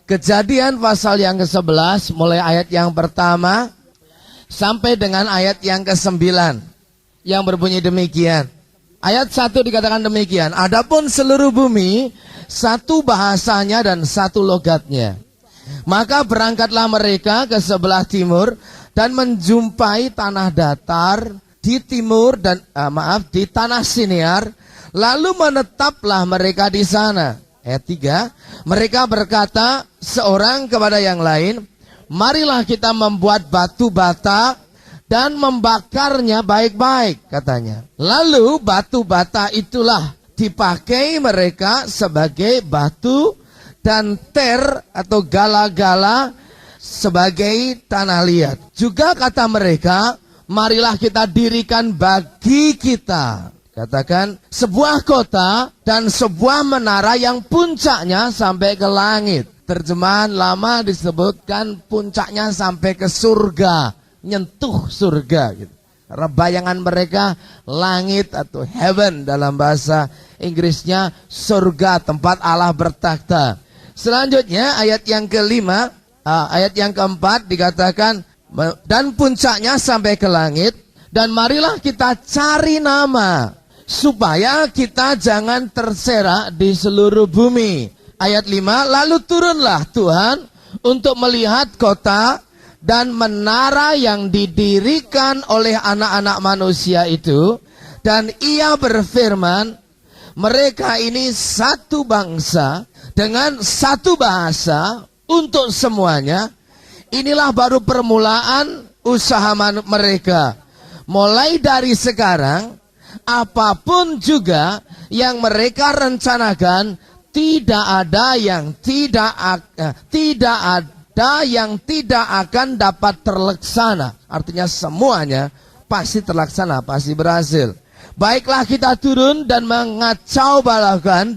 Kejadian pasal yang ke-11 mulai ayat yang pertama sampai dengan ayat yang ke-9 yang berbunyi demikian. Ayat 1 dikatakan demikian. Adapun seluruh bumi satu bahasanya dan satu logatnya. Maka berangkatlah mereka ke sebelah timur dan menjumpai tanah datar di timur dan di tanah Sinear, lalu menetaplah mereka di sana. Ayat 3, mereka berkata seorang kepada yang lain, marilah kita membuat batu bata dan membakarnya baik-baik, katanya. Lalu batu bata itulah dipakai mereka sebagai batu dan ter atau gala-gala sebagai tanah liat. Juga kata mereka, marilah kita dirikan bagi kita, katakan, sebuah kota dan sebuah menara yang puncaknya sampai ke langit. Terjemahan lama disebutkan puncaknya sampai ke surga, nyentuh surga gitu. Karena bayangan mereka langit atau heaven dalam bahasa Inggrisnya surga, tempat Allah bertakhta. Selanjutnya ayat yang kelima, ayat yang keempat dikatakan, dan puncaknya sampai ke langit, dan marilah kita cari nama supaya kita jangan terserak di seluruh bumi. Ayat 5, lalu turunlah Tuhan untuk melihat kota dan menara yang didirikan oleh anak-anak manusia itu. Dan ia berfirman, mereka ini satu bangsa dengan satu bahasa untuk semuanya. Inilah baru permulaan usaha mereka. Mulai dari sekarang, apapun juga yang mereka rencanakan, tidak ada yang tidak akan dapat terlaksana. Artinya semuanya pasti terlaksana, pasti berhasil. Baiklah kita turun dan mengacau balaukan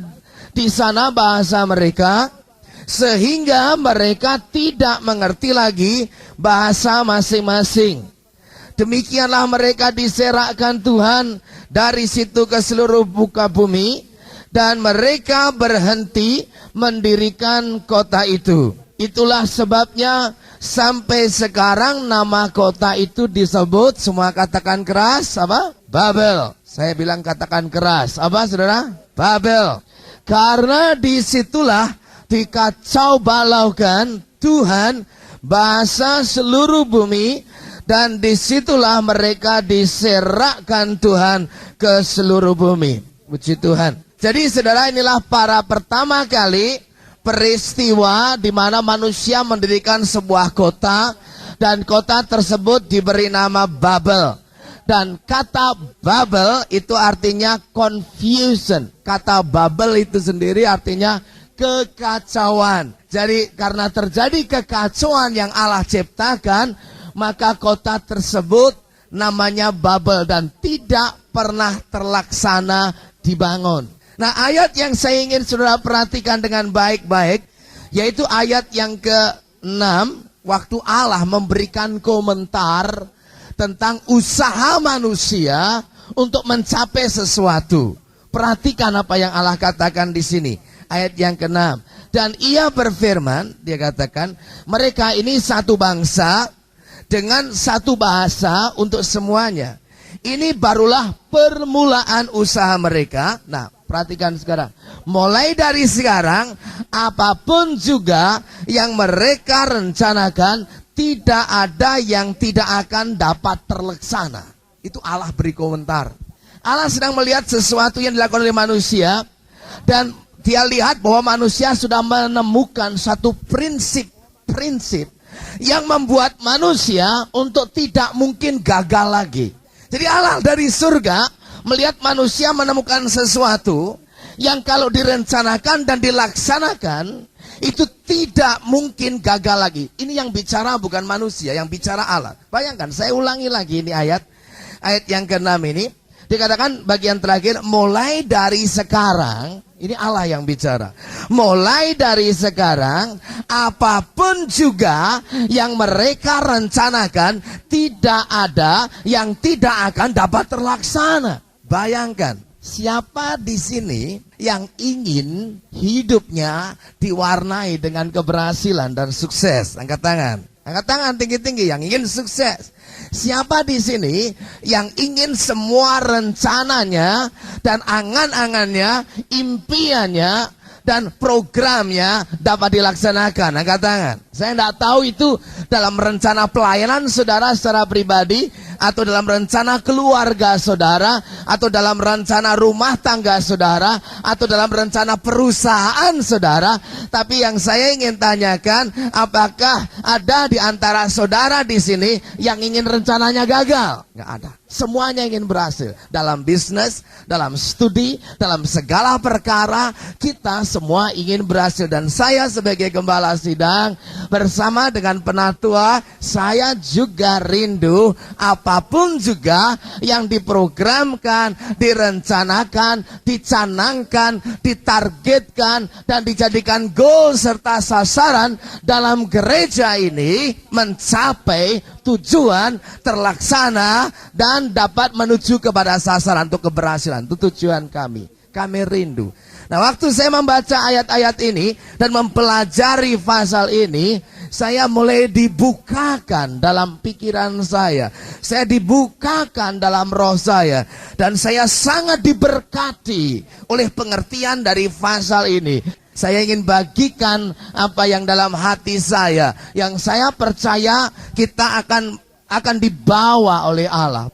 di sana bahasa mereka, sehingga mereka tidak mengerti lagi bahasa masing-masing. Demikianlah mereka diserakkan Tuhan dari situ ke seluruh muka bumi, dan mereka berhenti mendirikan kota itu. Itulah sebabnya sampai sekarang nama kota itu disebut, semua katakan keras, apa? Babel. Saya bilang katakan keras, apa saudara? Babel. Karena disitulah dikacau balaukan Tuhan bahasa seluruh bumi, dan disitulah mereka diserakkan Tuhan ke seluruh bumi. Puji Tuhan. Jadi saudara, inilah para pertama kali peristiwa di mana manusia mendirikan sebuah kota, dan kota tersebut diberi nama Babel. Dan kata Babel itu artinya confusion. Kata Babel itu sendiri artinya kekacauan. Jadi karena terjadi kekacauan yang Allah ciptakan, maka kota tersebut namanya Babel dan tidak pernah terlaksana dibangun. Nah, ayat yang saya ingin saudara perhatikan dengan baik-baik, yaitu ayat yang ke-6, waktu Allah memberikan komentar tentang usaha manusia untuk mencapai sesuatu. Perhatikan apa yang Allah katakan di sini. Ayat yang ke-6. Dan ia berfirman, dia katakan, mereka ini satu bangsa dengan satu bahasa untuk semuanya. Ini barulah permulaan usaha mereka. Nah, perhatikan sekarang. Mulai dari sekarang, apapun juga yang mereka rencanakan, tidak ada yang tidak akan dapat terlaksana. Itu Allah beri komentar. Allah sedang melihat sesuatu yang dilakukan oleh manusia, dan dia lihat bahwa manusia sudah menemukan satu prinsip yang membuat manusia untuk tidak mungkin gagal lagi. Jadi Allah dari surga melihat manusia menemukan sesuatu yang kalau direncanakan dan dilaksanakan, itu tidak mungkin gagal lagi. Ini yang bicara bukan manusia, yang bicara Allah. Bayangkan, saya ulangi lagi ini ayat yang ke-6 ini. Dikatakan bagian terakhir, mulai dari sekarang, ini Allah yang bicara. Mulai dari sekarang, apapun juga yang mereka rencanakan, tidak ada yang tidak akan dapat terlaksana. Bayangkan, Siapa di sini yang ingin hidupnya diwarnai dengan keberhasilan dan sukses? Angkat tangan. Angkat tangan tinggi-tinggi yang ingin sukses. Siapa di sini yang ingin semua rencananya dan angan-angannya, impiannya dan programnya dapat dilaksanakan? Angkat tangan. Saya tidak tahu itu dalam rencana pelayanan saudara secara pribadi, atau dalam rencana keluarga saudara, atau dalam rencana rumah tangga saudara, atau dalam rencana perusahaan saudara. Tapi yang saya ingin tanyakan, apakah ada di antara saudara di sini yang ingin rencananya gagal? Nggak ada. Semuanya ingin berhasil. Dalam bisnis, dalam studi, dalam segala perkara, kita semua ingin berhasil. Dan saya sebagai gembala sidang, bersama dengan penatua, saya juga rindu apapun juga yang diprogramkan, direncanakan, dicanangkan, ditargetkan, dan dijadikan goal serta sasaran dalam gereja ini mencapai tujuan, terlaksana, dan dapat menuju kepada sasaran untuk keberhasilan. Itu tujuan kami. Kami rindu. Nah, waktu saya membaca ayat-ayat ini dan mempelajari pasal ini, saya mulai dibukakan dalam pikiran saya. Saya dibukakan dalam roh saya. Dan saya sangat diberkati oleh pengertian dari pasal ini. Saya ingin bagikan apa yang dalam hati saya, yang saya percaya kita akan dibawa oleh Allah.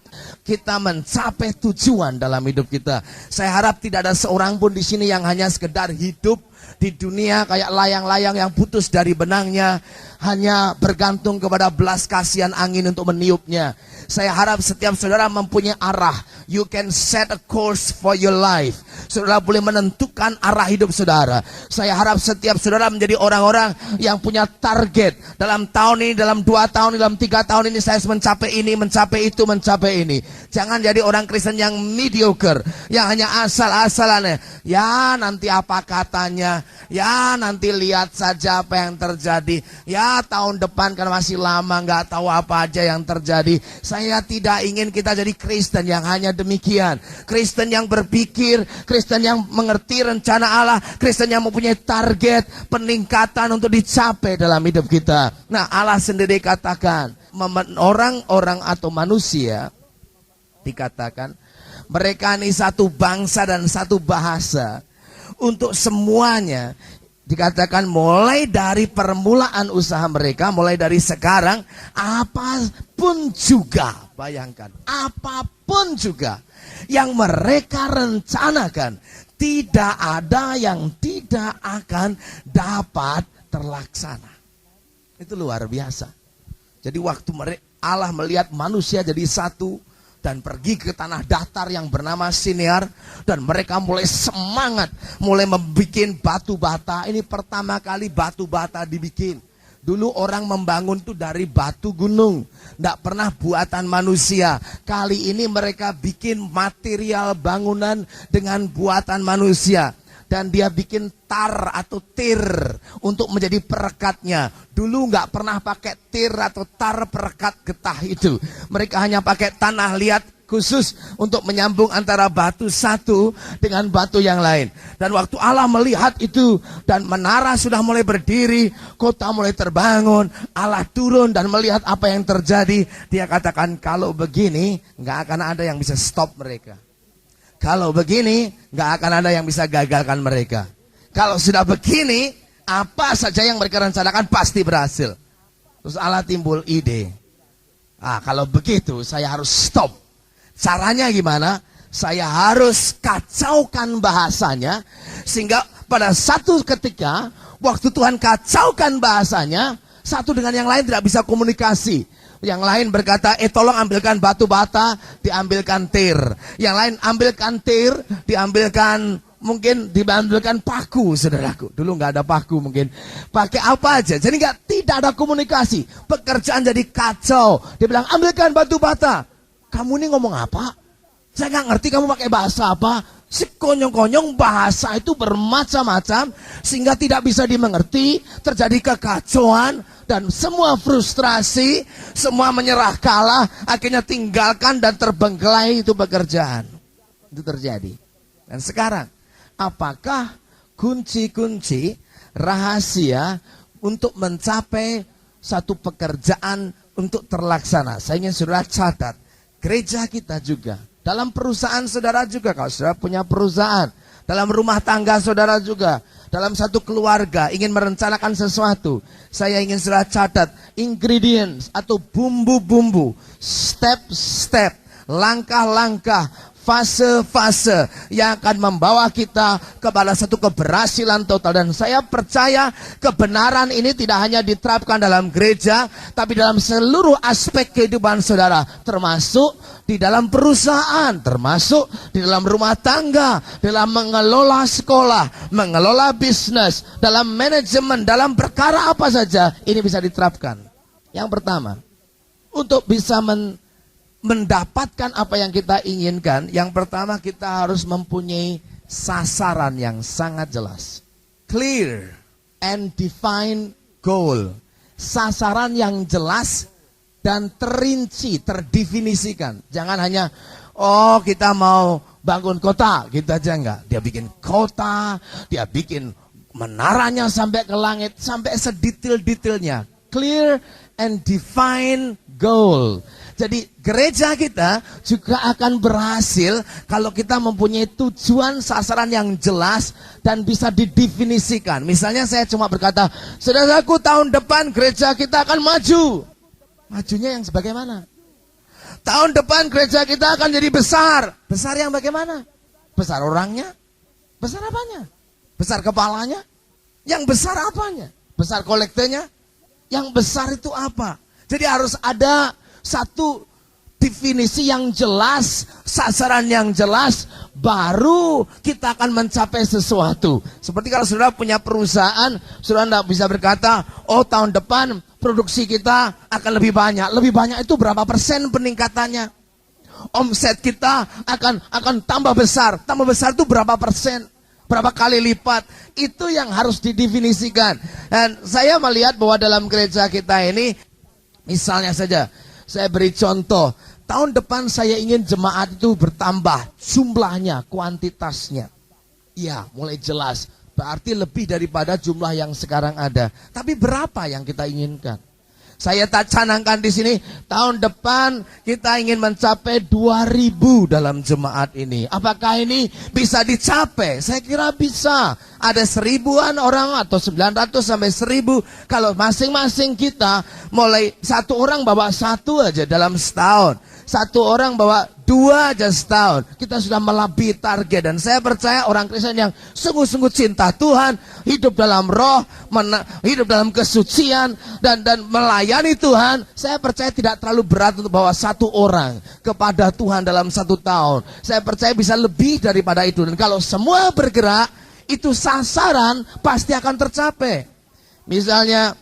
Kita mencapai tujuan dalam hidup kita. Saya harap tidak ada seorang pun di sini yang hanya sekedar hidup di dunia kayak layang-layang yang putus dari benangnya, hanya bergantung kepada belas kasihan angin untuk meniupnya. Saya harap setiap saudara mempunyai arah. You can set a course for your life. Saudara boleh menentukan arah hidup saudara. Saya harap setiap saudara menjadi orang-orang yang punya target. Dalam tahun ini, dalam 2 tahun, dalam 3 tahun ini saya harus mencapai ini, mencapai itu, mencapai ini. Jangan jadi orang Kristen yang mediocre, yang hanya asal-asalan. Ya nanti apa katanya, ya nanti lihat saja apa yang terjadi. Ya tahun depan kan masih lama, nggak tahu apa aja yang terjadi. Saya tidak ingin kita jadi Kristen yang hanya demikian. Kristen yang berpikir, Kristen yang mengerti rencana Allah, Kristen yang mempunyai target peningkatan untuk dicapai dalam hidup kita. Nah, Allah sendiri katakan, orang-orang atau manusia dikatakan mereka ini satu bangsa dan satu bahasa. Untuk semuanya dikatakan mulai dari permulaan usaha mereka, mulai dari sekarang, apapun juga, bayangkan, apapun juga yang mereka rencanakan, tidak ada yang tidak akan dapat terlaksana. Itu luar biasa. Jadi waktu Allah melihat manusia jadi satu dan pergi ke tanah datar yang bernama Sinear, dan mereka mulai semangat, mulai membuat batu bata. Ini pertama kali batu bata dibikin. Dulu orang membangun itu dari batu gunung, tidak pernah buatan manusia. Kali ini mereka bikin material bangunan dengan buatan manusia. Dan dia bikin tar atau tir untuk menjadi perekatnya. Dulu nggak pernah pakai tir atau tar perekat getah itu. Mereka hanya pakai tanah liat khusus untuk menyambung antara batu satu dengan batu yang lain. Dan waktu Allah melihat itu dan menara sudah mulai berdiri, kota mulai terbangun, Allah turun dan melihat apa yang terjadi. Dia katakan, kalau begini nggak akan ada yang bisa stop mereka. Kalau begini, nggak akan ada yang bisa gagalkan mereka. Kalau sudah begini, apa saja yang mereka rencanakan pasti berhasil. Terus Allah timbul ide. Kalau begitu, saya harus stop. Caranya gimana? Saya harus kacaukan bahasanya. Sehingga pada satu ketika, waktu Tuhan kacaukan bahasanya, satu dengan yang lain tidak bisa komunikasi. Yang lain berkata, tolong ambilkan batu bata, diambilkan tir. Yang lain ambilkan tir, diambilkan paku, saudaraku. Dulu nggak ada paku mungkin. Pakai apa aja. Jadi tidak ada komunikasi. Pekerjaan jadi kacau. Dia bilang, ambilkan batu bata. Kamu ini ngomong apa? Saya nggak ngerti kamu pakai bahasa apa. Sekonyong-konyong bahasa itu bermacam-macam sehingga tidak bisa dimengerti, terjadi kekacauan dan semua frustrasi, semua menyerah kalah, akhirnya tinggalkan dan terbengkelai itu pekerjaan. Itu terjadi. Dan sekarang, apakah kunci-kunci rahasia untuk mencapai satu pekerjaan untuk terlaksana? Saya ingin saudara catat, gereja kita juga, dalam perusahaan saudara juga, kalau saudara punya perusahaan, dalam rumah tangga saudara juga, dalam satu keluarga ingin merencanakan sesuatu, saya ingin saudara catat ingredients atau bumbu-bumbu, step-step, langkah-langkah, fase-fase yang akan membawa kita kepada satu keberhasilan total. Dan saya percaya kebenaran ini tidak hanya diterapkan dalam gereja, tapi dalam seluruh aspek kehidupan saudara, termasuk di dalam perusahaan, termasuk di dalam rumah tangga, dalam mengelola sekolah, mengelola bisnis, dalam manajemen, dalam perkara apa saja, ini bisa diterapkan. Yang pertama, untuk bisa mendapatkan apa yang kita inginkan, yang pertama kita harus mempunyai sasaran yang sangat jelas. Clear and define goal. Sasaran yang jelas dan terinci, terdefinisikan. Jangan hanya, oh kita mau bangun kota, gitu aja enggak. Dia bikin kota, dia bikin menaranya sampai ke langit, sampai sedetail-detailnya. Clear and define goal. Jadi gereja kita juga akan berhasil kalau kita mempunyai tujuan sasaran yang jelas dan bisa didefinisikan. Misalnya saya cuma berkata, saudaraku tahun depan gereja kita akan maju. Majunya yang sebagaimana? Tahun depan gereja kita akan jadi besar. Besar yang bagaimana? Besar orangnya? Besar apanya? Besar kepalanya? Yang besar apanya? Besar kolektenya? Yang besar itu apa? Jadi harus ada satu definisi yang jelas, sasaran yang jelas, baru kita akan mencapai sesuatu. Seperti kalau saudara punya perusahaan, saudara tidak bisa berkata, oh tahun depan produksi kita akan lebih banyak. Lebih banyak itu berapa persen peningkatannya? Omset kita akan tambah besar. Tambah besar itu berapa persen? Berapa kali lipat? Itu yang harus didefinisikan. Dan saya melihat bahwa dalam gereja kita ini, misalnya saja, saya beri contoh, tahun depan saya ingin jemaat itu bertambah jumlahnya, kuantitasnya. Ya, mulai jelas. Berarti lebih daripada jumlah yang sekarang ada. Tapi berapa yang kita inginkan? Saya tak canangkan di sini, tahun depan kita ingin mencapai 2.000 dalam jemaat ini. Apakah ini bisa dicapai? Saya kira bisa. Ada 1.000-an orang atau 900 sampai 1.000. Kalau masing-masing kita mulai satu orang bawa satu aja dalam setahun. Satu orang bawa 2 aja setahun. Kita sudah melebihi target. Dan saya percaya orang Kristen yang sungguh-sungguh cinta Tuhan, hidup dalam roh, hidup dalam kesucian, dan melayani Tuhan, saya percaya tidak terlalu berat untuk bawa satu orang kepada Tuhan dalam 1 tahun. Saya percaya bisa lebih daripada itu. Dan kalau semua bergerak, itu sasaran pasti akan tercapai. Misalnya,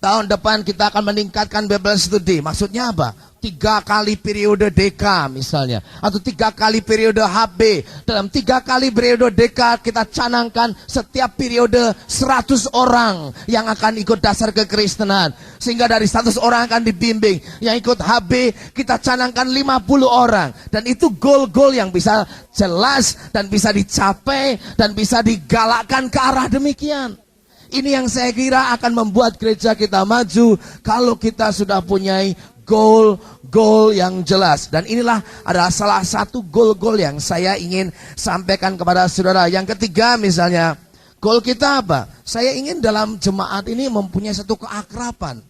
tahun depan kita akan meningkatkan Bible Study. Maksudnya apa? 3 kali periode DK misalnya, atau 3 kali periode HB. Dalam 3 kali periode DK kita canangkan setiap periode 100 orang yang akan ikut dasar kekristenan, sehingga dari 100 orang akan dibimbing. Yang ikut HB kita canangkan 50 orang. Dan itu goal-goal yang bisa jelas dan bisa dicapai dan bisa digalakkan ke arah demikian. Ini yang saya kira akan membuat gereja kita maju kalau kita sudah punya goal yang jelas. Dan inilah adalah salah satu goal yang saya ingin sampaikan kepada saudara. Yang ketiga misalnya, goal kita apa? Saya ingin dalam jemaat ini mempunyai satu keakraban,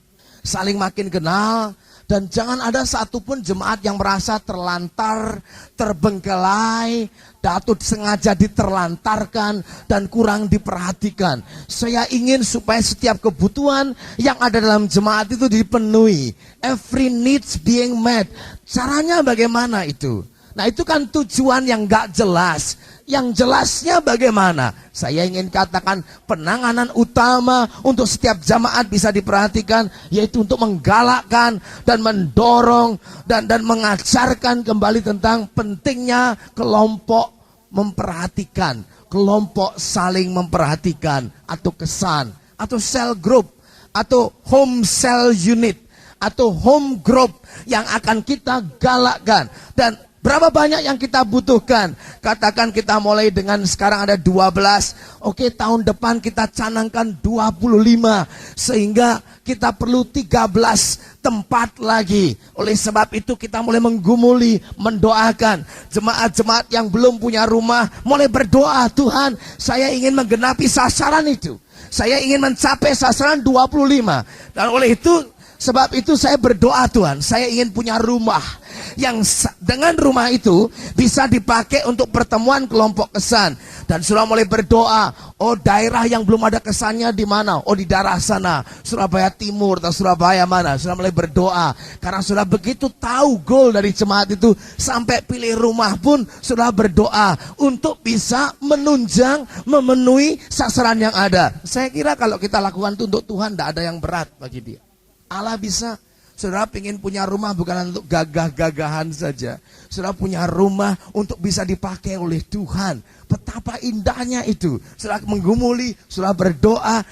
saling makin kenal. Dan jangan ada satupun jemaat yang merasa terlantar, terbengkelai, atau sengaja diterlantarkan dan kurang diperhatikan. Saya ingin supaya setiap kebutuhan yang ada dalam jemaat itu dipenuhi. Every needs being met. Caranya bagaimana itu? Nah itu kan tujuan yang gak jelas. Yang jelasnya bagaimana? Saya ingin katakan penanganan utama untuk setiap jamaat bisa diperhatikan, yaitu untuk menggalakkan dan mendorong dan mengajarkan kembali tentang pentingnya kelompok memperhatikan, kelompok saling memperhatikan, atau kesan, atau cell group, atau home cell unit, atau home group yang akan kita galakkan. Dan Berapa banyak yang kita butuhkan? Katakan kita mulai dengan sekarang ada 12. Oke, tahun depan kita canangkan 25. Sehingga kita perlu 13 tempat lagi. Oleh sebab itu kita mulai menggumuli, mendoakan. Jemaat-jemaat yang belum punya rumah, mulai berdoa, Tuhan, saya ingin menggenapi sasaran itu. Saya ingin mencapai sasaran 25. Dan oleh itu, sebab itu saya berdoa, Tuhan, saya ingin punya rumah. Yang dengan rumah itu bisa dipakai untuk pertemuan kelompok kesan. Dan sudah mulai berdoa, oh daerah yang belum ada kesannya di mana? Oh di daerah sana, Surabaya Timur atau Surabaya mana? Sudah mulai berdoa. Karena sudah begitu tahu goal dari jemaat itu, sampai pilih rumah pun sudah berdoa untuk bisa menunjang, memenuhi sasaran yang ada. Saya kira kalau kita lakukan itu untuk Tuhan, tidak ada yang berat bagi dia. Allah bisa. Saudara ingin punya rumah bukan untuk gagah-gagahan saja. Saudara punya rumah untuk bisa dipakai oleh Tuhan. Betapa indahnya itu. Saudara menggumuli, saudara berdoa,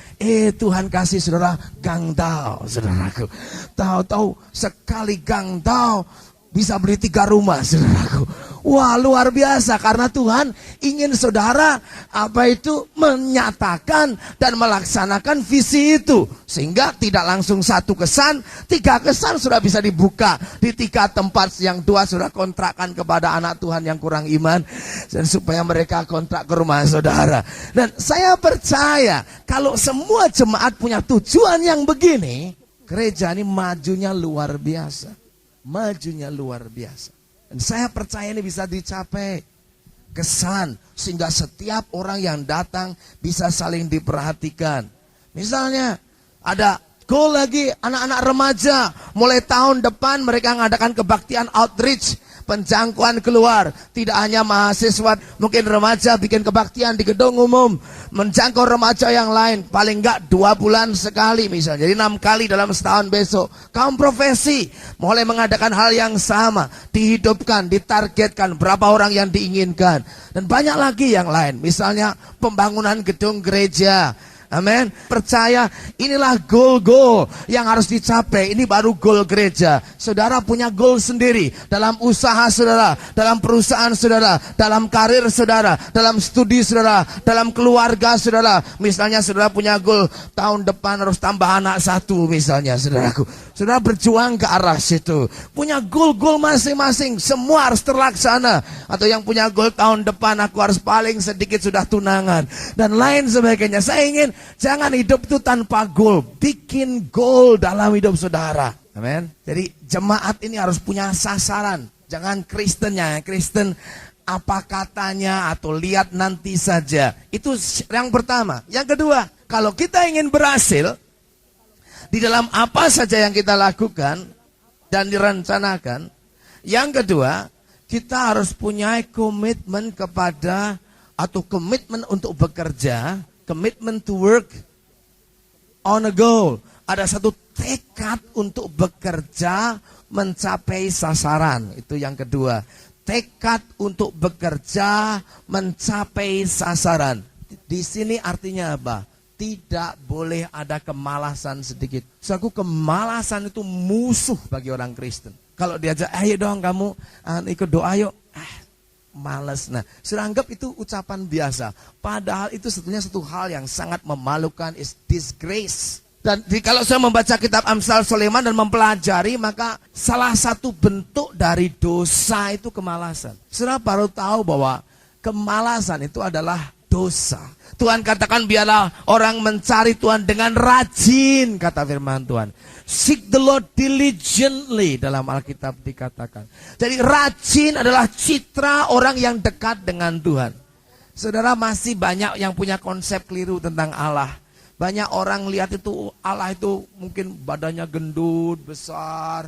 Tuhan kasih saudara gangdau, saudaraku. Tahu-tahu sekali gangdau bisa beli 3 rumah, saudaraku. Wah, luar biasa, karena Tuhan ingin saudara menyatakan dan melaksanakan visi itu. Sehingga tidak langsung 1 kesan, 3 kesan sudah bisa dibuka di 3 tempat. Yang 2 sudah kontrakkan kepada anak Tuhan yang kurang iman, dan supaya mereka kontrak ke rumah saudara. Dan saya percaya kalau semua jemaat punya tujuan yang begini, gereja ini majunya luar biasa. Majunya luar biasa. Dan saya percaya ini bisa dicapai kesan, sehingga setiap orang yang datang bisa saling diperhatikan. Misalnya ada goal lagi anak-anak remaja, mulai tahun depan mereka mengadakan kebaktian outreach, penjangkauan keluar. Tidak hanya mahasiswa, mungkin remaja bikin kebaktian di gedung umum, menjangkau remaja yang lain, paling enggak 2 bulan sekali misalnya, jadi 6 kali dalam setahun besok. Kaum profesi mulai mengadakan hal yang sama, dihidupkan, ditargetkan berapa orang yang diinginkan, dan banyak lagi yang lain. Misalnya pembangunan gedung gereja. Amin. Percaya inilah goal-goal yang harus dicapai. Ini baru goal gereja. Saudara punya goal sendiri dalam usaha saudara, dalam perusahaan saudara, dalam karir saudara, dalam studi saudara, dalam keluarga saudara. Misalnya saudara punya goal tahun depan harus tambah anak 1 misalnya, saudaraku. Saudara berjuang ke arah situ. Punya goal-goal masing-masing, semua harus terlaksana. Atau yang punya goal tahun depan aku harus paling sedikit sudah tunangan dan lain sebagainya. Saya ingin jangan hidup itu tanpa goal. Bikin goal dalam hidup saudara. Amin. Jadi jemaat ini harus punya sasaran. Jangan Kristennya, Kristen apa katanya atau lihat nanti saja. Itu yang pertama. Yang kedua, kalau kita ingin berhasil di dalam apa saja yang kita lakukan dan direncanakan, yang kedua, kita harus punya komitmen kepada atau komitmen untuk bekerja. Commitment to work on a goal. Ada satu tekad untuk bekerja mencapai sasaran. Itu yang kedua. Tekad untuk bekerja mencapai sasaran. Di sini artinya apa? Tidak boleh ada kemalasan sedikit. Soalnya kemalasan itu musuh bagi orang Kristen. Kalau diajak, ayo dong kamu ikut doa yuk. Males. Nah, sudah anggap itu ucapan biasa. Padahal itu sebetulnya satu hal yang sangat memalukan, is disgrace. Dan kalau saya membaca kitab Amsal Sulaiman dan mempelajari, maka salah satu bentuk dari dosa itu kemalasan. Saudara baru tahu bahwa kemalasan itu adalah dosa. Tuhan katakan biarlah orang mencari Tuhan dengan rajin, kata firman Tuhan. Seek the Lord diligently, dalam Alkitab dikatakan. Jadi rajin adalah citra orang yang dekat dengan Tuhan. Saudara, masih banyak yang punya konsep keliru tentang Allah. Banyak orang lihat itu Allah itu mungkin badannya gendut, besar,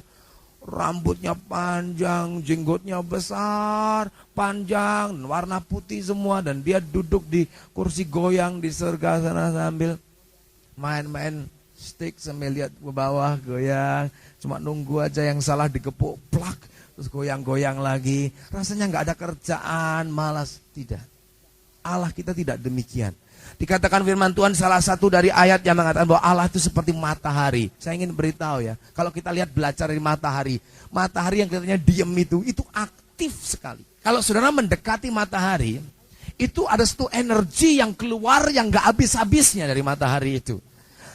rambutnya panjang, jenggotnya besar, panjang, warna putih semua, dan dia duduk di kursi goyang di surga sana sambil main-main stick, sambil lihat ke bawah goyang, cuma nunggu aja yang salah dikepuk, plak, terus goyang-goyang lagi. Rasanya nggak ada kerjaan, malas. Tidak. Allah kita tidak demikian. Dikatakan firman Tuhan, salah satu dari ayat yang mengatakan bahwa Allah itu seperti matahari. Saya ingin beritahu ya, kalau kita lihat belajar dari matahari, matahari yang katanya diem itu aktif aktif sekali. Kalau saudara mendekati matahari, itu ada satu energi yang keluar yang gak habis-habisnya dari matahari itu.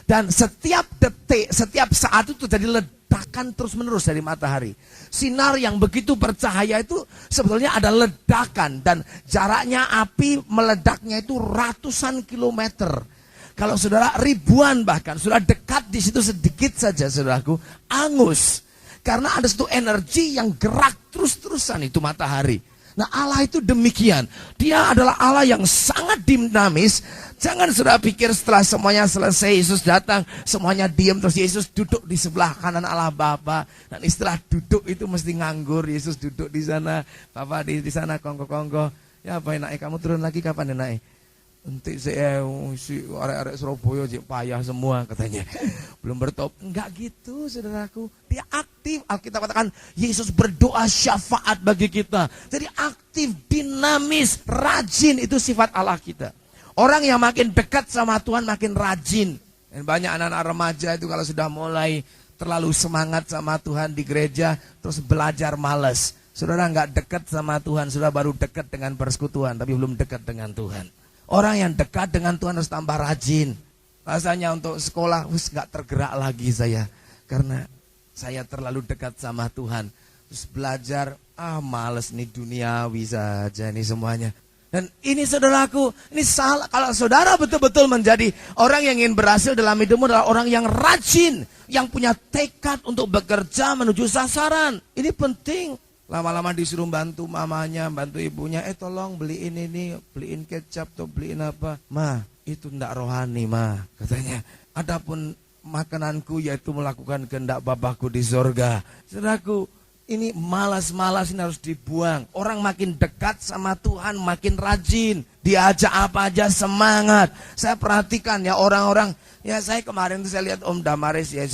Dan setiap detik, setiap saat itu terjadi ledakan terus-menerus dari matahari. Sinar yang begitu bercahaya itu sebetulnya ada ledakan. Dan jaraknya api meledaknya itu ratusan kilometer. Kalau saudara ribuan bahkan, sudah dekat di situ sedikit saja saudaraku, angus. Karena ada satu energi yang gerak terus-terusan itu matahari. Nah Allah itu demikian. Dia adalah Allah yang sangat dinamis. Jangan saudara pikir setelah semuanya selesai Yesus datang, semuanya diam terus Yesus duduk di sebelah kanan Allah Bapa. Dan istilah duduk itu mesti nganggur. Yesus duduk di sana, Bapa di sana kongko-kongko. Ya apa naik, kamu turun lagi kapan naik? Entik saya si arek-arek Surabaya jek payah semua katanya. Belum bertobat. Enggak gitu saudaraku. Dia aktif. Alkitab katakan Yesus berdoa syafaat bagi kita. Jadi aktif, dinamis, rajin, itu sifat Allah kita. Orang yang makin dekat sama Tuhan makin rajin. Dan banyak anak-anak remaja itu kalau sudah mulai terlalu semangat sama Tuhan di gereja, terus belajar malas. Saudara enggak dekat sama Tuhan, saudara baru dekat dengan persekutuan tapi belum dekat dengan Tuhan. Orang yang dekat dengan Tuhan harus tambah rajin. Rasanya untuk sekolah, gak tergerak lagi saya. Karena saya terlalu dekat sama Tuhan. Terus belajar, males nih duniawi saja nih semuanya. Dan ini saudaraku, ini salah. Kalau saudara betul-betul menjadi orang yang ingin berhasil dalam hidupmu adalah orang yang rajin. Yang punya tekad untuk bekerja menuju sasaran. Ini penting. Lama-lama disuruh bantu mamanya, bantu ibunya, tolong beliin ini, beliin kecap atau beliin apa. Ma, itu enggak rohani ma, katanya. Adapun makananku yaitu melakukan kehendak Bapakku di sorga. Saudaraku, ini malas-malas ini harus dibuang. Orang makin dekat sama Tuhan makin rajin. Diajak apa aja semangat. Saya perhatikan ya orang-orang, ya saya kemarin tuh saya lihat Om Damaris ya,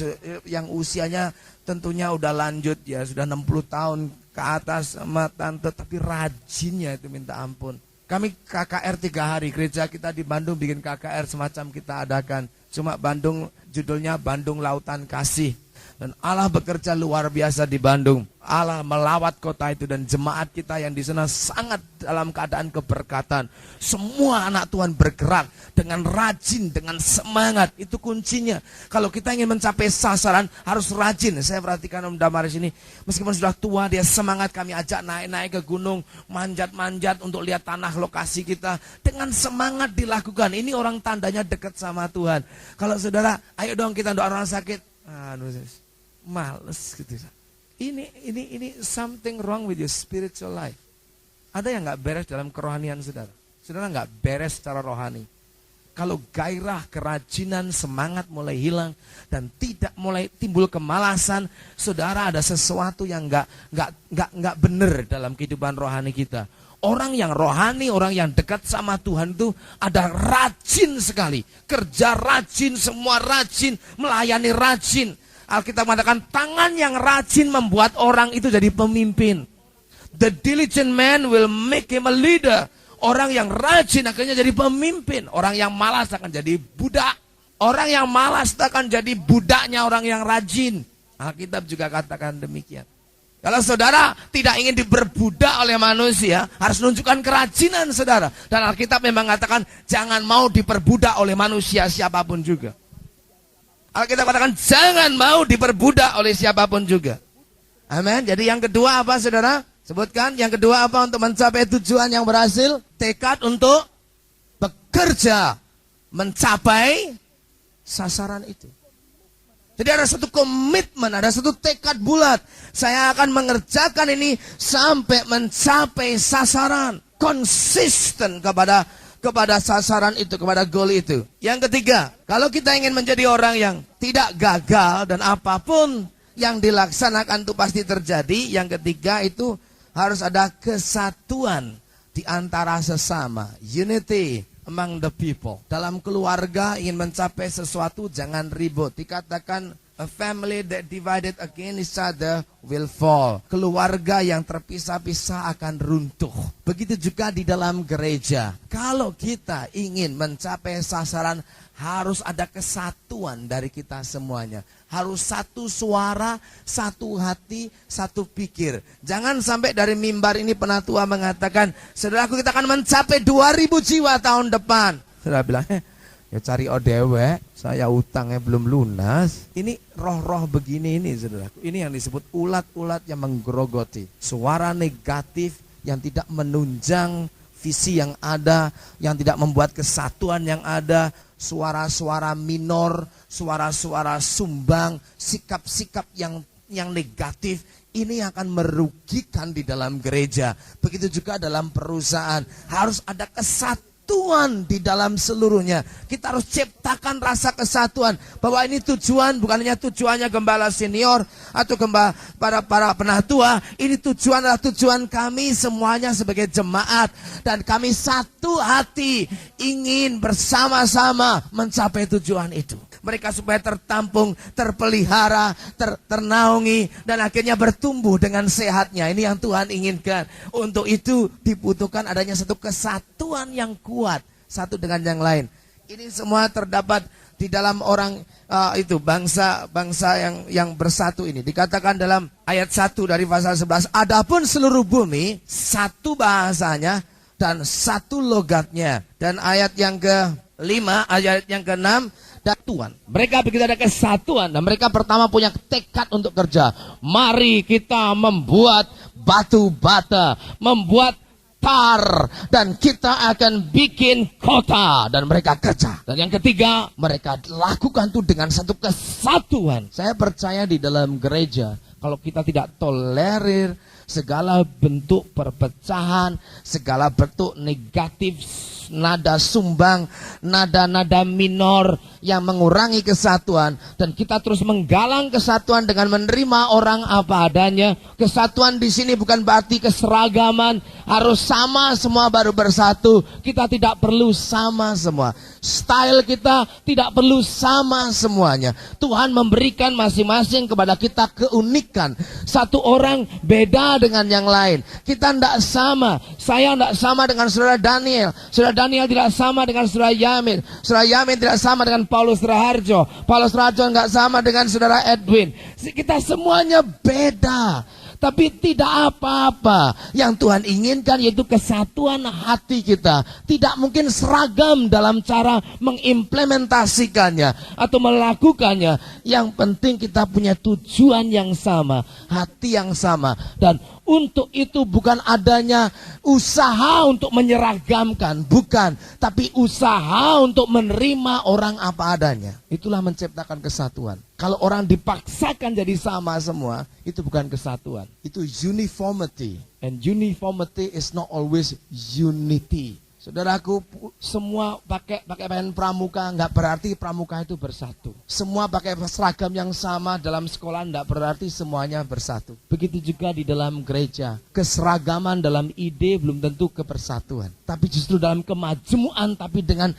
yang usianya tentunya udah lanjut ya, sudah 60 tahun ke atas sama tante, tapi rajinnya itu minta ampun. Kami KKR 3 hari, gereja kita di Bandung bikin KKR semacam kita adakan. Cuma Bandung, judulnya Bandung Lautan Kasih. Dan Allah bekerja luar biasa di Bandung. Allah melawat kota itu dan jemaat kita yang di sana sangat dalam keadaan keberkatan. Semua anak Tuhan bergerak dengan rajin, dengan semangat. Itu kuncinya. Kalau kita ingin mencapai sasaran harus rajin. Saya perhatikan Om Damaris ini, meskipun sudah tua dia semangat, kami ajak naik-naik ke gunung, manjat-manjat untuk lihat tanah lokasi kita. Dengan semangat dilakukan. Ini orang tandanya dekat sama Tuhan. Kalau saudara, ayo dong kita doa orang sakit. Males gitu. Ini something wrong with your spiritual life. Ada yang nggak beres dalam kerohanian saudara. Saudara nggak beres secara rohani. Kalau gairah, kerajinan, semangat mulai hilang dan tidak mulai timbul kemalasan, saudara ada sesuatu yang nggak benar dalam kehidupan rohani kita. Orang yang rohani, orang yang dekat sama Tuhan itu ada rajin sekali. Kerja rajin, semua rajin, melayani rajin. Alkitab mengatakan tangan yang rajin membuat orang itu jadi pemimpin. The diligent man will make him a leader. Orang yang rajin akhirnya jadi pemimpin. Orang yang malas akan jadi budak. Orang yang malas akan jadi budaknya orang yang rajin. Alkitab juga katakan demikian. Kalau saudara tidak ingin diperbudak oleh manusia, harus menunjukkan kerajinan saudara. Dan Alkitab memang mengatakan jangan mau diperbudak oleh manusia siapapun juga. Alkitab katakan jangan mau diperbudak oleh siapapun juga. Amin. Jadi yang kedua apa saudara? Sebutkan yang kedua apa untuk mencapai tujuan yang berhasil? Tekad untuk bekerja mencapai sasaran itu. Jadi ada satu komitmen, ada satu tekad bulat. Saya akan mengerjakan ini sampai mencapai sasaran. Konsisten kepada sasaran itu, kepada goal itu. Yang ketiga, kalau kita ingin menjadi orang yang tidak gagal dan apapun yang dilaksanakan itu pasti terjadi. Yang ketiga itu harus ada kesatuan di antara sesama. Unity among the people. Dalam keluarga ingin mencapai sesuatu jangan ribut. Dikatakan a family that divided against each other will fall. Keluarga yang terpisah-pisah akan runtuh. Begitu juga di dalam gereja. Kalau kita ingin mencapai sasaran, Harus ada kesatuan dari kita semuanya. Harus satu suara, satu hati, satu pikir. Jangan sampai dari mimbar ini penatua mengatakan, saudaraku kita akan mencapai 2000 jiwa tahun depan. Saudara bilang, ya cari odewe, saya utangnya belum lunas. Ini roh-roh begini ini saudaraku. Ini yang disebut ulat-ulat yang menggerogoti. Suara negatif yang tidak menunjang visi yang ada, yang tidak membuat kesatuan yang ada. Suara-suara minor, suara-suara sumbang, sikap-sikap yang negatif, ini akan merugikan di dalam gereja. Begitu juga dalam perusahaan. Harus ada kesatuan di dalam seluruhnya. Kita harus ciptakan rasa kesatuan. Bahwa ini tujuan, bukan hanya tujuannya gembala senior atau para penatua. Ini tujuan adalah tujuan kami semuanya sebagai jemaat. Dan kami satu hati ingin bersama-sama mencapai tujuan itu. Mereka supaya tertampung, terpelihara, ternaungi, dan akhirnya bertumbuh dengan sehatnya. Ini yang Tuhan inginkan. Untuk itu dibutuhkan adanya satu kesatuan yang kuat, satu dengan yang lain. Ini semua terdapat di dalam orang itu bangsa yang bersatu ini. Dikatakan dalam ayat 1 dari pasal 11, adapun seluruh bumi satu bahasanya dan satu logatnya. Dan ayat yang ke-5, ayat yang ke-6, Tuhan. Mereka begitu ada kesatuan dan mereka pertama punya tekad untuk kerja. Mari kita membuat batu bata, membuat tar, dan kita akan bikin kota, dan mereka kerja. Dan yang ketiga, mereka lakukan itu dengan satu kesatuan. Saya percaya di dalam gereja, kalau kita tidak tolerir segala bentuk perpecahan, segala bentuk negatif, nada sumbang, nada-nada minor yang mengurangi kesatuan, dan kita terus menggalang kesatuan dengan menerima orang apa adanya. Kesatuan di sini bukan berarti keseragaman, harus sama semua baru bersatu. Kita tidak perlu sama semua. Style kita tidak perlu sama semuanya. Tuhan memberikan masing-masing kepada kita keunikan. Satu orang beda dengan yang lain. Kita tidak sama. Saya tidak sama dengan saudara Daniel. Saudara Daniel tidak sama dengan saudara Yamin. Saudara Yamin tidak sama dengan Paulus Raharjo. Paulus Raharjo tidak sama dengan saudara Edwin. Kita semuanya beda. Tapi tidak apa-apa. Yang Tuhan inginkan yaitu kesatuan hati kita. Tidak mungkin seragam dalam cara mengimplementasikannya atau melakukannya. Yang penting kita punya tujuan yang sama, hati yang sama. Dan untuk itu bukan adanya usaha untuk menyeragamkan, bukan. Tapi usaha untuk menerima orang apa adanya. Itulah menciptakan kesatuan. Kalau orang dipaksakan jadi sama semua, itu bukan kesatuan. Itu uniformity. And uniformity is not always unity. Saudaraku, semua pakai pakaian pramuka, nggak berarti pramuka itu bersatu. Semua pakai seragam yang sama dalam sekolah, nggak berarti semuanya bersatu. Begitu juga di dalam gereja. Keseragaman dalam ide belum tentu kepersatuan. Tapi justru dalam kemajmuan, tapi dengan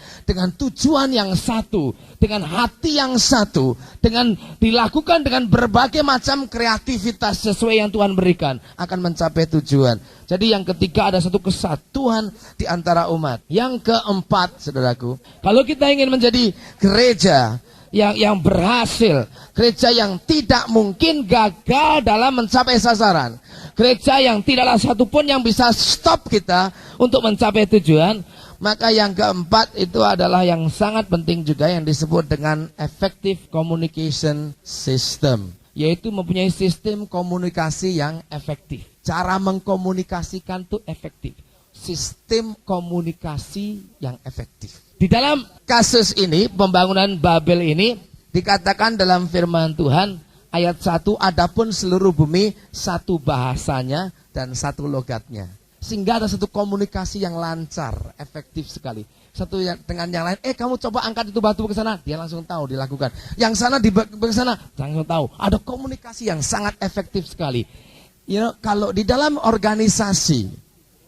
tujuan yang satu, dengan hati yang satu, dengan dilakukan dengan berbagai macam kreativitas sesuai yang Tuhan berikan, akan mencapai tujuan. Jadi yang ketiga ada satu kesatuan di antara umat. Yang keempat, saudaraku, kalau kita ingin menjadi gereja yang berhasil, gereja yang tidak mungkin gagal dalam mencapai sasaran, gereja yang tidaklah satupun yang bisa stop kita untuk mencapai tujuan, maka yang keempat itu adalah yang sangat penting juga yang disebut dengan effective communication system, yaitu mempunyai sistem komunikasi yang efektif. Cara mengkomunikasikan itu efektif. Sistem komunikasi yang efektif. Di dalam kasus ini, pembangunan Babel ini, dikatakan dalam firman Tuhan, ayat 1, adapun seluruh bumi satu bahasanya dan satu logatnya. Sehingga ada satu komunikasi yang lancar, efektif sekali. Satu dengan yang lain, kamu coba angkat itu batu ke sana, dia langsung tahu dilakukan. Yang sana ke sana, langsung tahu. Ada komunikasi yang sangat efektif sekali. Kalau di dalam organisasi,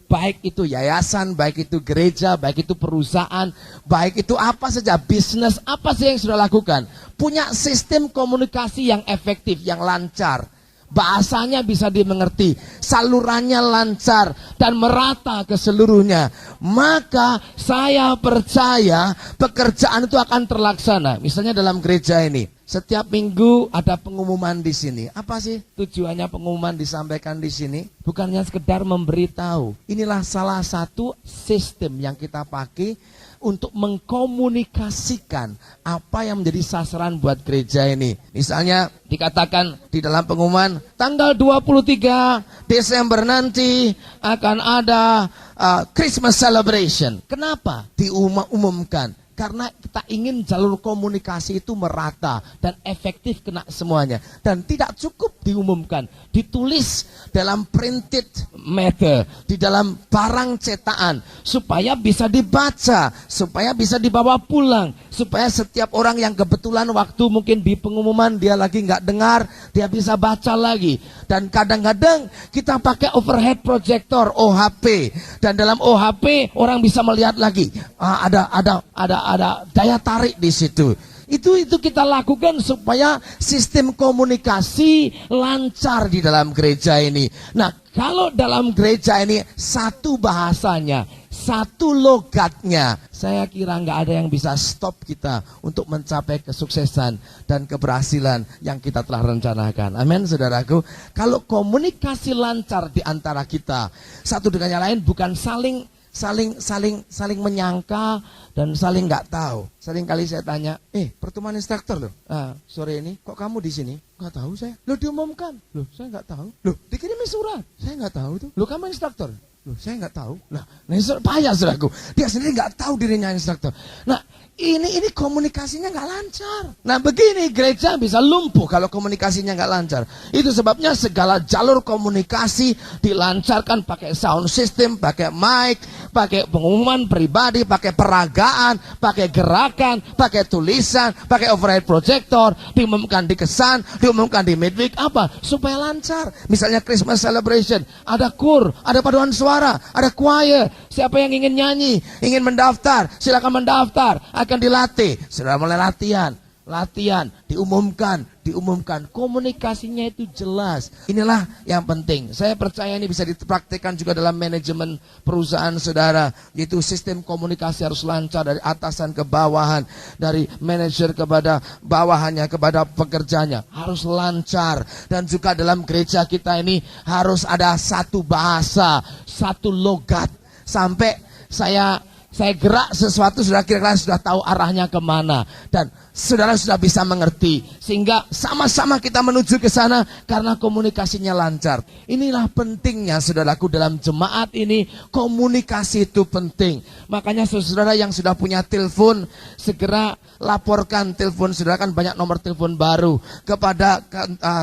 baik itu yayasan, baik itu gereja, baik itu perusahaan, baik itu apa saja, bisnis, apa saja yang sudah lakukan, punya sistem komunikasi yang efektif, yang lancar. bahasanya bisa dimengerti, salurannya lancar dan merata ke seluruhnya, maka saya percaya pekerjaan itu akan terlaksana. Misalnya dalam gereja ini, setiap minggu ada pengumuman di sini. Apa sih tujuannya pengumuman disampaikan di sini? Bukannya sekedar memberitahu. Inilah salah satu sistem yang kita pakai untuk mengkomunikasikan apa yang menjadi sasaran buat gereja ini. Misalnya dikatakan di dalam pengumuman, tanggal 23 Desember nanti akan ada Christmas celebration. Kenapa diumumkan? Karena kita ingin jalur komunikasi itu merata dan efektif kena semuanya. Dan tidak cukup diumumkan, ditulis dalam printed matter, di dalam barang cetakan, supaya bisa dibaca, supaya bisa dibawa pulang, supaya setiap orang yang kebetulan waktu mungkin di pengumuman dia lagi nggak dengar, dia bisa baca lagi. Dan kadang-kadang kita pakai overhead projector, OHP, dan dalam OHP orang bisa melihat lagi, ada daya tarik di situ. Itu kita lakukan supaya sistem komunikasi lancar di dalam gereja ini. Nah, kalau dalam gereja ini satu bahasanya, satu logatnya, saya kira nggak ada yang bisa stop kita untuk mencapai kesuksesan dan keberhasilan yang kita telah rencanakan. Amin, saudaraku. Kalau komunikasi lancar di antara kita, satu dengan yang lain, bukan saling menyangka dan saling nggak tahu. Sering kali saya tanya, pertemuan instruktur loh, sore ini kok kamu di sini? Nggak tahu saya. Loh, diumumkan. Loh, saya nggak tahu. Loh, dikirimin surat. Saya nggak tahu tuh. Loh, kamu instruktur? Loh, saya nggak tahu. Nah payah saudaraku. Dia sendiri nggak tahu dirinya instruktur. Nah, ini komunikasinya nggak lancar. Nah, begini gereja bisa lumpuh kalau komunikasinya nggak lancar. Itu sebabnya segala jalur komunikasi dilancarkan pakai sound system, pakai mic, pakai pengumuman pribadi, pakai peragaan, pakai gerakan, pakai tulisan, pakai overhead projector, diumumkan di kesan, diumumkan di midweek, apa? Supaya lancar. Misalnya Christmas celebration, ada kur, ada paduan suara, ada choir. Siapa yang ingin nyanyi, ingin mendaftar, silakan mendaftar. Akan dilatih, sudah mulai latihan, diumumkan, komunikasinya itu jelas. Inilah yang penting. Saya percaya ini bisa dipraktikkan juga dalam manajemen perusahaan saudara, yaitu sistem komunikasi harus lancar dari atasan ke bawahan, dari manajer kepada bawahannya, kepada pekerjanya, harus lancar. Dan juga dalam gereja kita ini harus ada satu bahasa, satu logat, sampai saya gerak sesuatu sudah kira-kira sudah tahu arahnya kemana, dan saudara sudah bisa mengerti, sehingga sama-sama kita menuju ke sana karena komunikasinya lancar. Inilah pentingnya saudaraku dalam jemaat ini, komunikasi itu penting. Makanya saudara yang sudah punya telepon, segera laporkan telepon saudara, kan banyak nomor telepon baru, kepada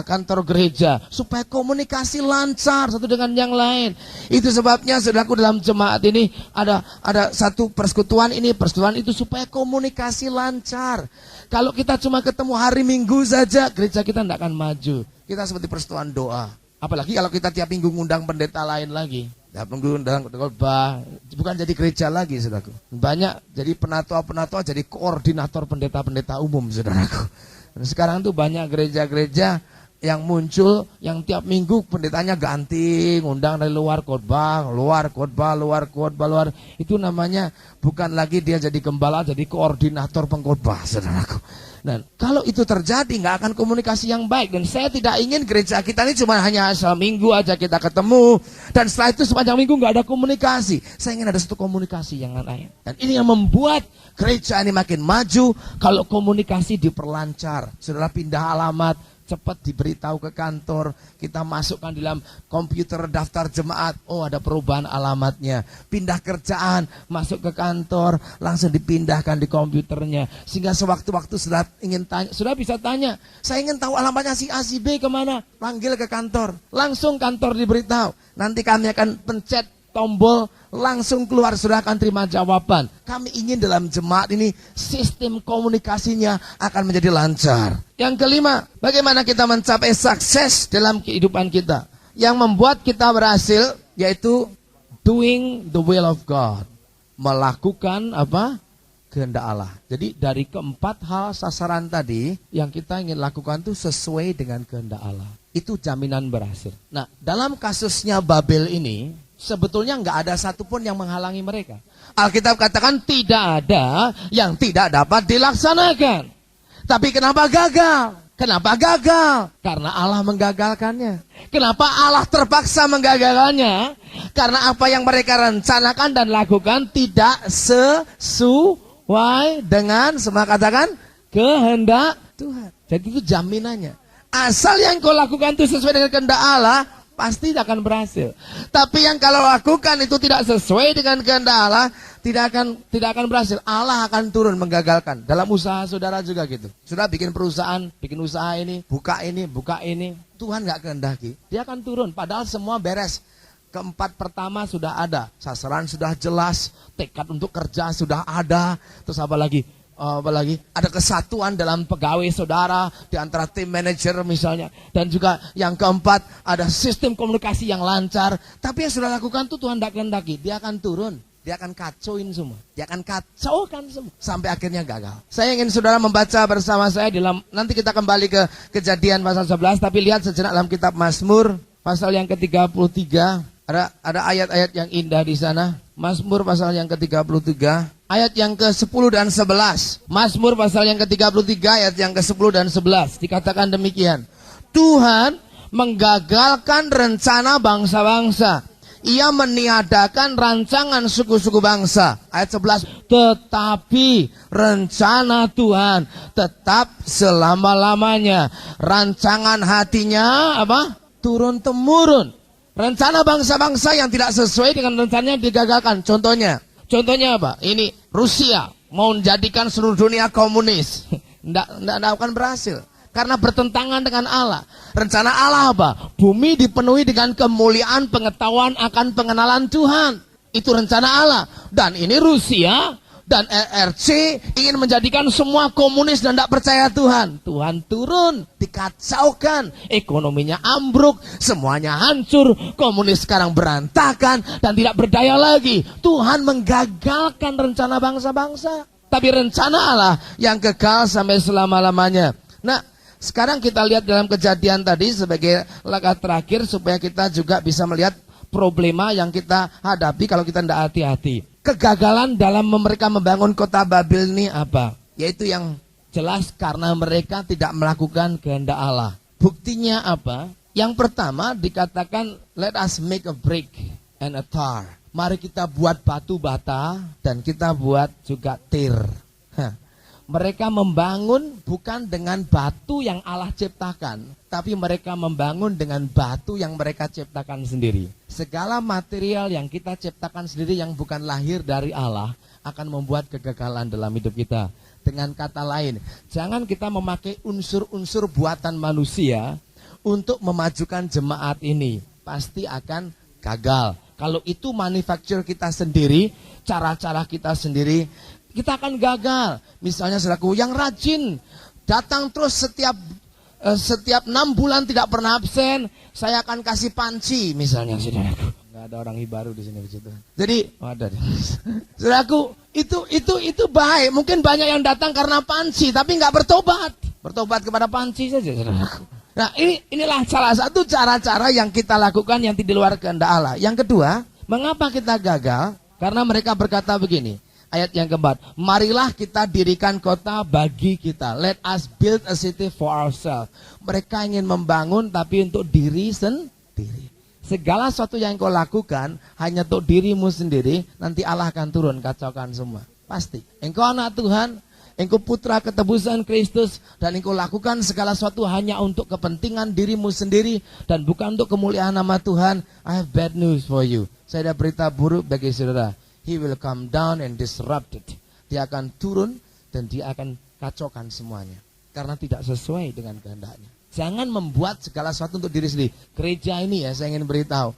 kantor gereja supaya komunikasi lancar satu dengan yang lain. Itu sebabnya saudaraku dalam jemaat ini ada satu persekutuan ini, persekutuan itu, supaya komunikasi lancar. Kalau kita cuma ketemu hari Minggu saja, gereja kita tidak akan maju. Kita seperti persekutuan doa. Apalagi kalau kita tiap minggu ngundang pendeta lain lagi. Tiap minggu ngundang khotbah, bukan jadi gereja lagi, saudaraku. Banyak jadi penatua-penatua, jadi koordinator pendeta-pendeta umum, saudaraku. Dan sekarang tuh banyak gereja-gereja yang muncul, yang tiap minggu pendetanya ganti, ngundang dari luar khotbah. Itu namanya bukan lagi dia jadi gembala, jadi koordinator pengkhotbah, saudaraku. Dan kalau itu terjadi, nggak akan komunikasi yang baik. Dan saya tidak ingin gereja kita ini cuma hanya asal minggu aja kita ketemu, dan setelah itu sepanjang minggu nggak ada komunikasi. Saya ingin ada satu komunikasi yang lain. Dan ini yang membuat gereja ini makin maju kalau komunikasi diperlancar. Saudara pindah alamat, cepat diberitahu ke kantor, kita masukkan di dalam komputer daftar jemaat, oh ada perubahan alamatnya. Pindah kerjaan, masuk ke kantor, langsung dipindahkan di komputernya. Sehingga sewaktu-waktu sudah ingin tanya, sudah bisa tanya, saya ingin tahu alamatnya si A, si B kemana, panggil ke kantor, langsung kantor diberitahu. Nanti kami akan pencet tombol, langsung keluar, sudah akan terima jawaban. Kami ingin dalam jemaat ini sistem komunikasinya akan menjadi lancar. Yang kelima, bagaimana kita mencapai sukses dalam kehidupan kita. Yang membuat kita berhasil yaitu doing the will of God. Melakukan apa? kehendak Allah. Jadi dari keempat hal sasaran tadi, yang kita ingin lakukan itu sesuai dengan kehendak Allah. Itu jaminan berhasil. Nah, dalam kasusnya Babel ini, sebetulnya nggak ada satupun yang menghalangi mereka. Alkitab katakan tidak ada yang tidak dapat dilaksanakan. Tapi kenapa gagal? Kenapa gagal? Karena Allah menggagalkannya. Kenapa Allah terpaksa menggagalkannya? Karena apa yang mereka rencanakan dan lakukan tidak sesuai dengan, semua katakan, kehendak Tuhan. Jadi itu jaminannya. Asal yang kau lakukan itu sesuai dengan kehendak Allah, pasti akan berhasil. Tapi yang kalau lakukan itu tidak sesuai dengan kehendak Allah, tidak akan berhasil. Allah akan turun menggagalkan. Dalam usaha saudara juga gitu. Sudah bikin perusahaan, bikin usaha ini, buka ini. Tuhan nggak kehendaki, dia akan turun. Padahal semua beres. Keempat pertama sudah ada, sasaran sudah jelas, tekad untuk kerja sudah ada. Terus apa lagi? Ada kesatuan dalam pegawai saudara di antara tim manajer misalnya, dan juga yang keempat ada sistem komunikasi yang lancar. Tapi yang sudah lakukan tuh Tuhan tidak kehendaki, dia akan turun, dia akan kacauin semua, dia akan kacaukan semua sampai akhirnya gagal. Saya ingin saudara membaca bersama saya nanti kita kembali ke Kejadian pasal 11, tapi lihat sejenak dalam kitab Mazmur pasal yang ke-33. Ada ayat-ayat yang indah di sana. Mazmur pasal yang ke-33, ayat yang ke-10 dan 11. Mazmur pasal yang ke-33, ayat yang ke-10 dan 11. Dikatakan demikian. Tuhan menggagalkan rencana bangsa-bangsa. Ia meniadakan rancangan suku-suku bangsa. Ayat 11. Tetapi rencana Tuhan tetap selama-lamanya. Rancangan hatinya apa? Turun-temurun. Rencana bangsa-bangsa yang tidak sesuai dengan rencananya digagalkan. Contohnya apa? Ini Rusia mau menjadikan seluruh dunia komunis. Tidak akan berhasil. Karena bertentangan dengan Allah. Rencana Allah apa? Bumi dipenuhi dengan kemuliaan, pengetahuan akan pengenalan Tuhan. Itu rencana Allah. Dan ini Rusia dan RRC ingin menjadikan semua komunis dan tidak percaya Tuhan. Tuhan turun, dikacaukan, ekonominya ambruk, semuanya hancur, komunis sekarang berantakan dan tidak berdaya lagi. Tuhan menggagalkan rencana bangsa-bangsa. Tapi rencana Allah yang kekal sampai selama-lamanya. Nah, sekarang kita lihat dalam Kejadian tadi sebagai langkah terakhir supaya kita juga bisa melihat problema yang kita hadapi kalau kita tidak hati-hati. Kegagalan dalam mereka membangun kota Babel ini apa? Yaitu yang jelas karena mereka tidak melakukan kehendak Allah. Buktinya apa? Yang pertama dikatakan let us make a brick and a tar. Mari kita buat batu bata dan kita buat juga tir. Mereka membangun bukan dengan batu yang Allah ciptakan, tapi mereka membangun dengan batu yang mereka ciptakan sendiri. Segala material yang kita ciptakan sendiri yang bukan lahir dari Allah akan membuat kegagalan dalam hidup kita. Dengan kata lain, jangan kita memakai unsur-unsur buatan manusia untuk memajukan jemaat ini. Pasti akan gagal. Kalau itu manufacture kita sendiri, cara-cara kita sendiri, kita akan gagal. Misalnya saudaraku yang rajin, datang terus setiap 6 bulan tidak pernah absen, saya akan kasih panci misalnya saudaraku. Nggak ada orang baru di sini begitu. Jadi ada. Saudaraku, itu baik. Mungkin banyak yang datang karena panci tapi nggak bertobat. Bertobat kepada panci saja saudaraku. Nah, inilah salah satu cara-cara yang kita lakukan yang di luar kehendak Allah. Yang kedua, mengapa kita gagal? Karena mereka berkata begini. Ayat yang keempat, marilah kita dirikan kota bagi kita. Let us build a city for ourselves. Mereka ingin membangun tapi untuk diri sendiri. Segala sesuatu yang kau lakukan hanya untuk dirimu sendiri, nanti Allah akan turun kacaukan semua. Pasti. Engkau anak Tuhan, engkau putra ketebusan Kristus, dan engkau lakukan segala sesuatu hanya untuk kepentingan dirimu sendiri dan bukan untuk kemuliaan nama Tuhan. I have bad news for you. Saya ada berita buruk bagi saudara. He will come down and disrupt it. Dia akan turun dan dia akan kacaukan semuanya. Karena tidak sesuai dengan kehendaknya. Jangan membuat segala sesuatu untuk diri sendiri. Gereja ini ya saya ingin beritahu.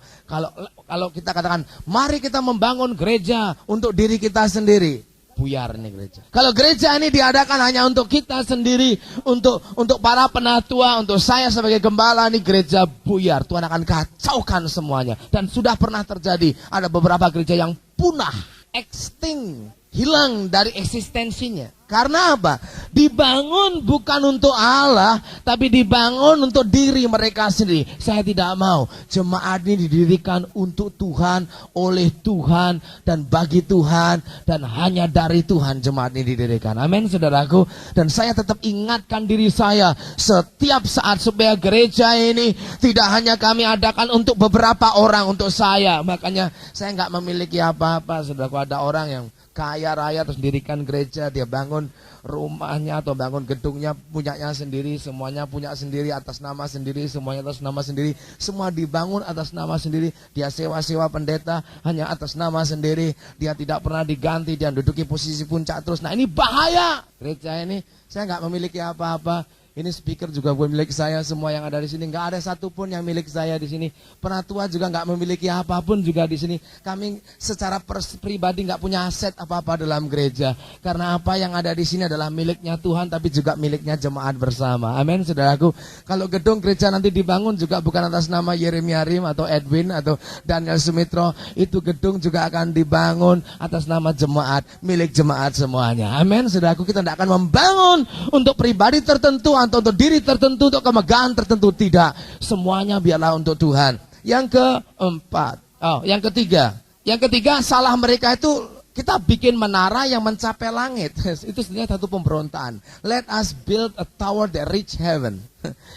Kalau kita katakan, mari kita membangun gereja untuk diri kita sendiri. Buyar nih gereja. Kalau gereja ini diadakan hanya untuk kita sendiri. Untuk para penatua, untuk saya sebagai gembala, ini gereja buyar. Tuhan akan kacaukan semuanya. Dan sudah pernah terjadi. Ada beberapa gereja yang punah, extinct, hilang dari eksistensinya. Karena apa? Dibangun bukan untuk Allah, tapi dibangun untuk diri mereka sendiri. Saya tidak mau jemaat ini didirikan untuk Tuhan, oleh Tuhan, dan bagi Tuhan, dan hanya dari Tuhan jemaat ini didirikan. Amin, saudaraku. Dan saya tetap ingatkan diri saya setiap saat supaya gereja ini tidak hanya kami adakan untuk beberapa orang, untuk saya. Makanya saya nggak memiliki apa-apa, saudaraku. Ada orang yang kaya raya terus dirikan gereja, dia bangun rumahnya atau bangun gedungnya punyanya sendiri, semuanya punya sendiri, atas nama sendiri, semuanya atas nama sendiri, semua dibangun atas nama sendiri. Dia sewa-sewa pendeta hanya atas nama sendiri, dia tidak pernah diganti, dia menduduki posisi puncak terus. Nah, ini bahaya. Gereja ini saya nggak memiliki apa-apa. Ini speaker juga bukan milik saya, semua yang ada di sini nggak ada satupun yang milik saya di sini. Penatua juga nggak memiliki apapun juga di sini. Kami secara pribadi nggak punya aset apa-apa dalam gereja. Karena apa yang ada di sini adalah miliknya Tuhan, tapi juga miliknya jemaat bersama. Amin, saudaraku. Kalau gedung gereja nanti dibangun juga bukan atas nama Yeremia Rim atau Edwin atau Daniel Sumitro. Itu gedung juga akan dibangun atas nama jemaat, milik jemaat semuanya. Amin, saudaraku. Kita tidak akan membangun untuk pribadi tertentu atau untuk diri tertentu, untuk kemegahan tertentu, tidak. Semuanya biarlah untuk Tuhan. Yang ketiga, salah mereka itu kita bikin menara yang mencapai langit. Itu sebenarnya satu pemberontaan. Let us build a tower that reach heaven.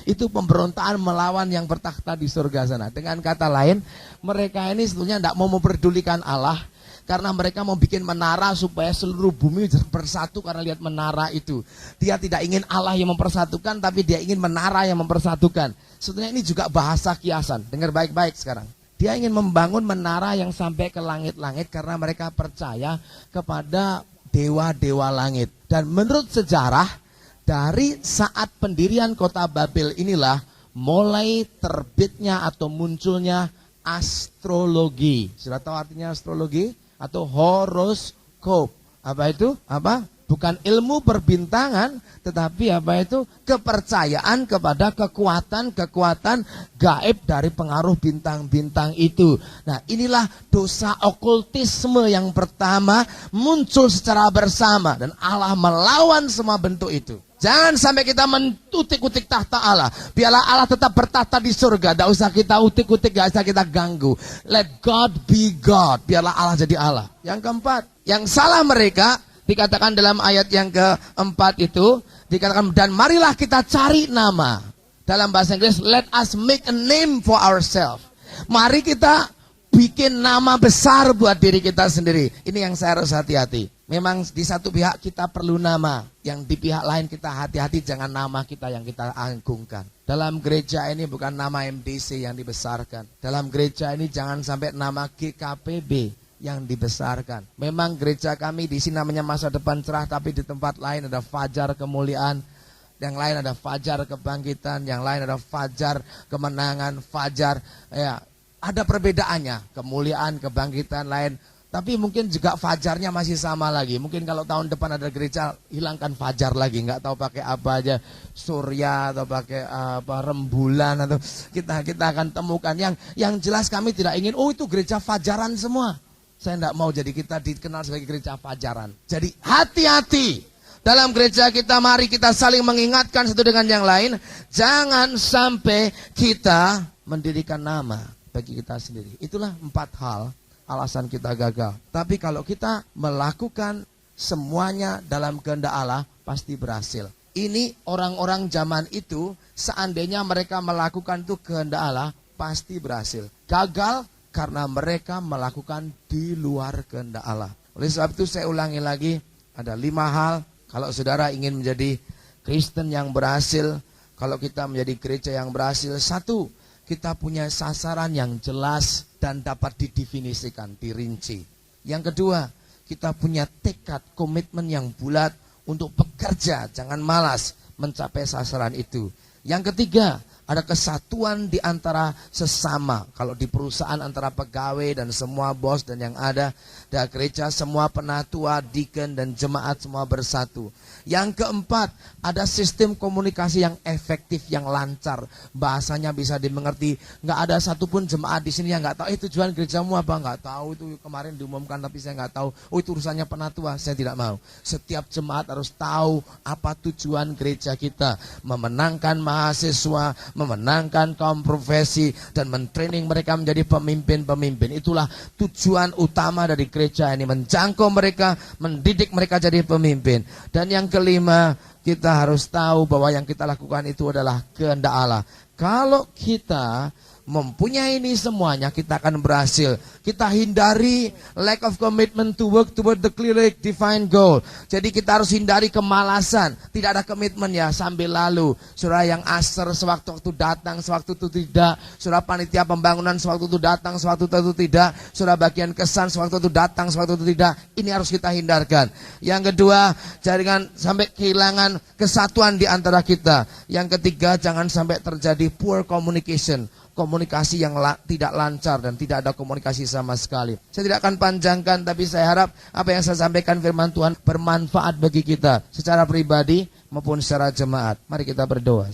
Itu pemberontaan melawan yang bertakhta di surga sana. Dengan kata lain, mereka ini sebetulnya tidak mau memperdulikan Allah. Karena mereka mau bikin menara supaya seluruh bumi bersatu karena lihat menara itu. Dia tidak ingin Allah yang mempersatukan, tapi dia ingin menara yang mempersatukan. Sebetulnya ini juga bahasa kiasan. Dengar baik-baik sekarang. Dia ingin membangun menara yang sampai ke langit-langit karena mereka percaya kepada dewa-dewa langit. Dan menurut sejarah, dari saat pendirian kota Babel inilah mulai terbitnya atau munculnya astrologi. Sudah tahu artinya astrologi? Atau horoskop. Apa itu? Apa? Bukan ilmu perbintangan, tetapi apa itu? Kepercayaan kepada kekuatan-kekuatan gaib dari pengaruh bintang-bintang itu. Nah, inilah dosa okultisme yang pertama muncul secara bersama. Dan Allah melawan semua bentuk itu. Jangan sampai kita mengutik-utik tahta Allah. Biarlah Allah tetap bertahta di surga. Tidak usah kita utik-utik, tidak usah kita ganggu. Let God be God. Biarlah Allah jadi Allah. Yang keempat, yang salah mereka, dikatakan dalam ayat yang keempat itu, dikatakan, dan marilah kita cari nama. Dalam bahasa Inggris, let us make a name for ourselves. Mari kita bikin nama besar buat diri kita sendiri. Ini yang saya harus hati-hati. Memang di satu pihak kita perlu nama, yang di pihak lain kita hati-hati jangan nama kita yang kita agungkan. Dalam gereja ini bukan nama MDC yang dibesarkan. Dalam gereja ini jangan sampai nama GKPB yang dibesarkan. Memang gereja kami di sini namanya Masa Depan Cerah, tapi di tempat lain ada Fajar Kemuliaan, yang lain ada Fajar Kebangkitan, yang lain ada Fajar Kemenangan, Fajar, ya ada perbedaannya, kemuliaan, kebangkitan lain. Tapi mungkin juga fajarnya masih sama lagi. Mungkin kalau tahun depan ada gereja, hilangkan fajar lagi. Nggak tahu pakai apa aja. Surya atau pakai apa, rembulan. Atau kita akan temukan. Yang jelas kami tidak ingin, oh itu gereja fajaran semua. Saya tidak mau jadi kita dikenal sebagai gereja fajaran. Jadi hati-hati. Dalam gereja kita, mari kita saling mengingatkan satu dengan yang lain. Jangan sampai kita mendirikan nama bagi kita sendiri. Itulah 4 hal alasan kita gagal. Tapi kalau kita melakukan semuanya dalam kehendak Allah, pasti berhasil. Ini orang-orang zaman itu, seandainya mereka melakukan itu kehendak Allah, pasti berhasil. Gagal karena mereka melakukan di luar kehendak Allah. Oleh sebab itu saya ulangi lagi, ada 5 hal. Kalau saudara ingin menjadi Kristen yang berhasil, kalau kita menjadi gereja yang berhasil, 1, kita punya sasaran yang jelas dan dapat didefinisikan, dirinci. Yang kedua, kita punya tekad, komitmen yang bulat untuk bekerja, jangan malas mencapai sasaran itu. Yang ketiga ada kesatuan di antara sesama. Kalau di perusahaan antara pegawai dan semua bos dan yang ada di gereja, semua penatua, deacon dan jemaat semua bersatu. Yang keempat, ada sistem komunikasi yang efektif, yang lancar, bahasanya bisa dimengerti. Nggak ada satupun jemaat di sini yang nggak tahu tujuan gerejamu apa, nggak tahu itu kemarin diumumkan tapi saya nggak tahu. Oh itu urusannya penatua, saya tidak mau. Setiap jemaat harus tahu apa tujuan gereja kita, memenangkan mahasiswa, memenangkan kaum profesi dan mentraining mereka menjadi pemimpin-pemimpin. Itulah tujuan utama dari gereja ini, menjangkau mereka, mendidik mereka jadi pemimpin. Dan yang kelima, kita harus tahu bahwa yang kita lakukan itu adalah kehendak Allah. Kalau kita mempunyai ini semuanya, kita akan berhasil. Kita hindari lack of commitment to work toward the clearly defined goal. Jadi kita harus hindari kemalasan. Tidak ada komitmen ya, sambil lalu. Saudara yang aser sewaktu-waktu datang, sewaktu itu tidak. Saudara panitia pembangunan sewaktu itu datang, sewaktu itu tidak. Saudara bagian kesan sewaktu itu datang, sewaktu itu tidak. Ini harus kita hindarkan. Yang kedua, jangan sampai kehilangan kesatuan di antara kita. Yang ketiga, jangan sampai terjadi poor communication. Komunikasi yang tidak lancar dan tidak ada komunikasi sama sekali. Saya tidak akan panjangkan, tapi saya harap apa yang saya sampaikan firman Tuhan bermanfaat bagi kita secara pribadi maupun secara jemaat. Mari kita berdoa.